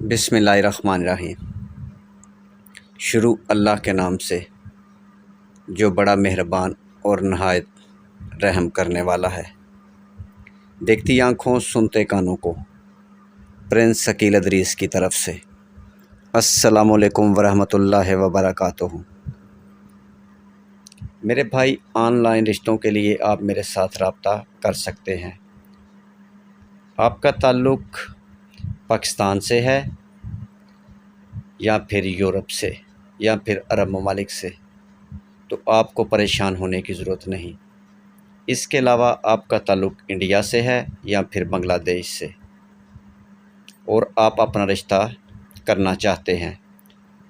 بسم اللہ الرحمن الرحیم۔ شروع اللہ کے نام سے جو بڑا مہربان اور نہایت رحم کرنے والا ہے۔ دیکھتی آنکھوں سنتے کانوں کو، پرنس ثقیل ادریس کی طرف سے السلام علیکم ورحمۃ اللہ وبرکاتہ۔ میرے بھائی، آن لائن رشتوں کے لیے آپ میرے ساتھ رابطہ کر سکتے ہیں۔ آپ کا تعلق پاکستان سے ہے یا پھر یورپ سے یا پھر عرب ممالک سے، تو آپ کو پریشان ہونے کی ضرورت نہیں۔ اس کے علاوہ آپ کا تعلق انڈیا سے ہے یا پھر بنگلہ دیش سے، اور آپ اپنا رشتہ کرنا چاہتے ہیں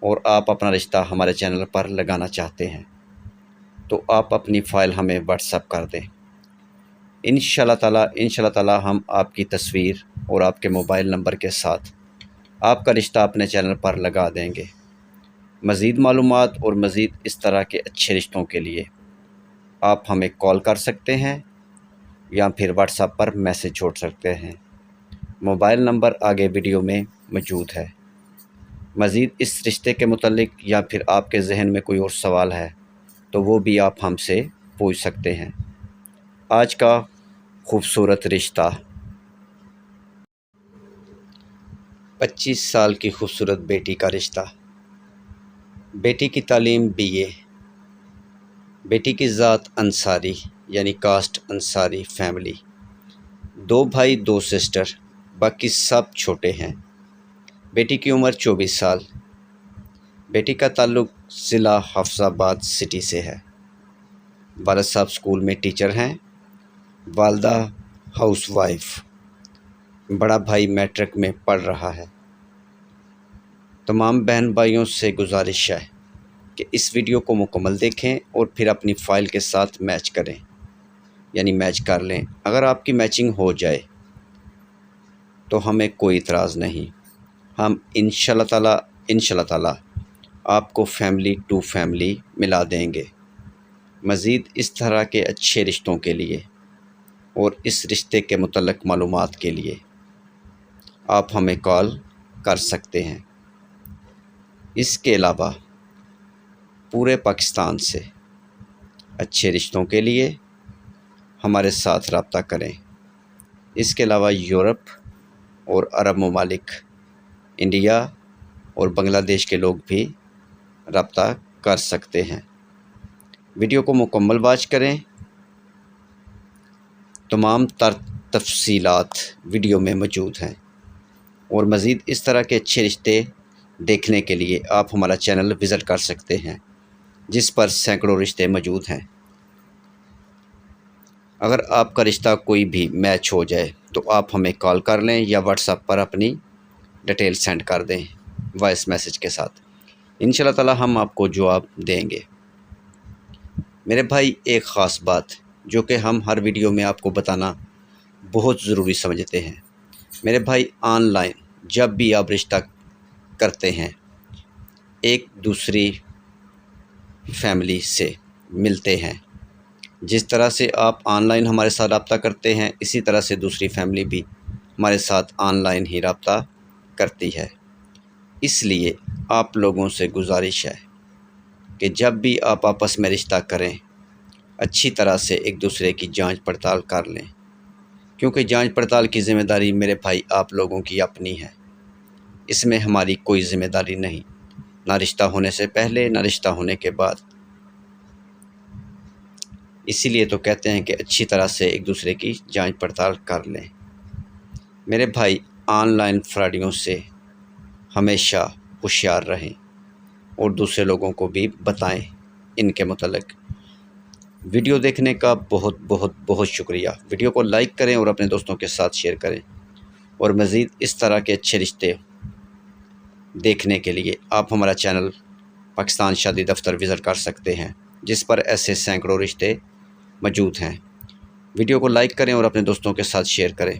اور آپ اپنا رشتہ ہمارے چینل پر لگانا چاہتے ہیں، تو آپ اپنی فائل ہمیں واٹس ایپ کر دیں۔ انشاءاللہ تعالیٰ ہم آپ کی تصویر اور آپ کے موبائل نمبر کے ساتھ آپ کا رشتہ اپنے چینل پر لگا دیں گے۔ مزید معلومات اور مزید اس طرح کے اچھے رشتوں کے لیے آپ ہمیں کال کر سکتے ہیں یا پھر واٹس ایپ پر میسج چھوڑ سکتے ہیں۔ موبائل نمبر آگے ویڈیو میں موجود ہے۔ مزید اس رشتے کے متعلق یا پھر آپ کے ذہن میں کوئی اور سوال ہے تو وہ بھی آپ ہم سے پوچھ سکتے ہیں۔ آج کا خوبصورت رشتہ، 25 سال کی خوبصورت بیٹی کا رشتہ۔ بیٹی کی تعلیم BA، بیٹی کی ذات انصاری یعنی کاسٹ انصاری فیملی، 2 بھائی 2 سسٹر، باقی سب چھوٹے ہیں۔ بیٹی کی عمر 24 سال۔ بیٹی کا تعلق ضلع حفظ آباد سٹی سے ہے۔ والد صاحب اسکول میں ٹیچر ہیں، والدہ ہاؤس وائف۔ بڑا بھائی میٹرک میں پڑھ رہا ہے۔ تمام بہن بھائیوں سے گزارش ہے کہ اس ویڈیو کو مکمل دیکھیں اور پھر اپنی فائل کے ساتھ میچ کریں، یعنی میچ کر لیں۔ اگر آپ کی میچنگ ہو جائے تو ہمیں کوئی اعتراض نہیں، ہم انشاءاللہ تعالیٰ آپ کو فیملی ٹو فیملی ملا دیں گے۔ مزید اس طرح کے اچھے رشتوں کے لیے اور اس رشتے کے متعلق معلومات کے لیے آپ ہمیں کال کر سکتے ہیں۔ اس کے علاوہ پورے پاکستان سے اچھے رشتوں کے لیے ہمارے ساتھ رابطہ کریں۔ اس کے علاوہ یورپ اور عرب ممالک، انڈیا اور بنگلہ دیش کے لوگ بھی رابطہ کر سکتے ہیں۔ ویڈیو کو مکمل واچ کریں۔ تمام تفصیلات ویڈیو میں موجود ہیں، اور مزید اس طرح کے اچھے رشتے دیکھنے کے لیے آپ ہمارا چینل وزٹ کر سکتے ہیں، جس پر سینکڑوں رشتے موجود ہیں۔ اگر آپ کا رشتہ کوئی بھی میچ ہو جائے تو آپ ہمیں کال کر لیں یا واٹس ایپ پر اپنی ڈیٹیل سینڈ کر دیں وائس میسج کے ساتھ۔ انشاءاللہ تعالیٰ ہم آپ کو جواب دیں گے۔ میرے بھائی، ایک خاص بات جو کہ ہم ہر ویڈیو میں آپ کو بتانا بہت ضروری سمجھتے ہیں۔ میرے بھائی، آن لائن جب بھی آپ رشتہ کرتے ہیں، ایک دوسری فیملی سے ملتے ہیں۔ جس طرح سے آپ آن لائن ہمارے ساتھ رابطہ کرتے ہیں، اسی طرح سے دوسری فیملی بھی ہمارے ساتھ آن لائن ہی رابطہ کرتی ہے۔ اس لیے آپ لوگوں سے گزارش ہے کہ جب بھی آپ آپس میں رشتہ کریں، اچھی طرح سے ایک دوسرے کی جانچ پڑتال کر لیں، کیونکہ جانچ پڑتال کی ذمہ داری میرے بھائی آپ لوگوں کی اپنی ہے۔ اس میں ہماری کوئی ذمہ داری نہیں، نہ رشتہ ہونے سے پہلے نہ رشتہ ہونے کے بعد۔ اسی لیے تو کہتے ہیں کہ اچھی طرح سے ایک دوسرے کی جانچ پڑتال کر لیں۔ میرے بھائی، آن لائن فراڈیوں سے ہمیشہ ہوشیار رہیں اور دوسرے لوگوں کو بھی بتائیں ان کے متعلق۔ ویڈیو دیکھنے کا بہت بہت بہت شکریہ۔ ویڈیو کو لائک کریں اور اپنے دوستوں کے ساتھ شیئر کریں، اور مزید اس طرح کے اچھے رشتے دیکھنے کے لیے آپ ہمارا چینل پاکستان شادی دفتر وزٹ کر سکتے ہیں، جس پر ایسے سینکڑوں رشتے موجود ہیں۔ ویڈیو کو لائک کریں اور اپنے دوستوں کے ساتھ شیئر کریں۔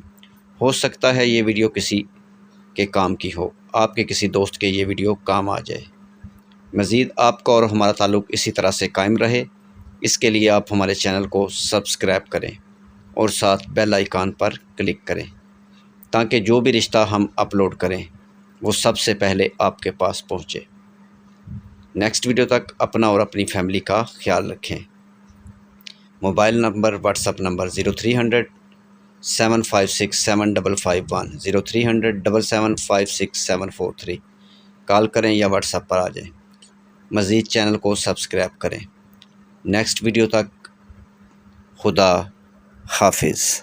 ہو سکتا ہے یہ ویڈیو کسی کے کام کی ہو، آپ کے کسی دوست کے یہ ویڈیو کام آ جائے۔ مزید آپ کا اور ہمارا تعلق اسی طرح سے قائم رہے، اس کے لیے آپ ہمارے چینل کو سبسکرائب کریں اور ساتھ بیل آئیکن پر کلک کریں، تاکہ جو بھی رشتہ ہم اپلوڈ کریں وہ سب سے پہلے آپ کے پاس پہنچے۔ نیکسٹ ویڈیو تک اپنا اور اپنی فیملی کا خیال رکھیں۔ Mobile number what's up number 0300 756 7551 0300 775 743۔ کال کریں یا واٹس اپ پر آ جائیں۔ مزید چینل کو سبسکرائب کریں۔ نیکسٹ ویڈیو تک خدا حافظ۔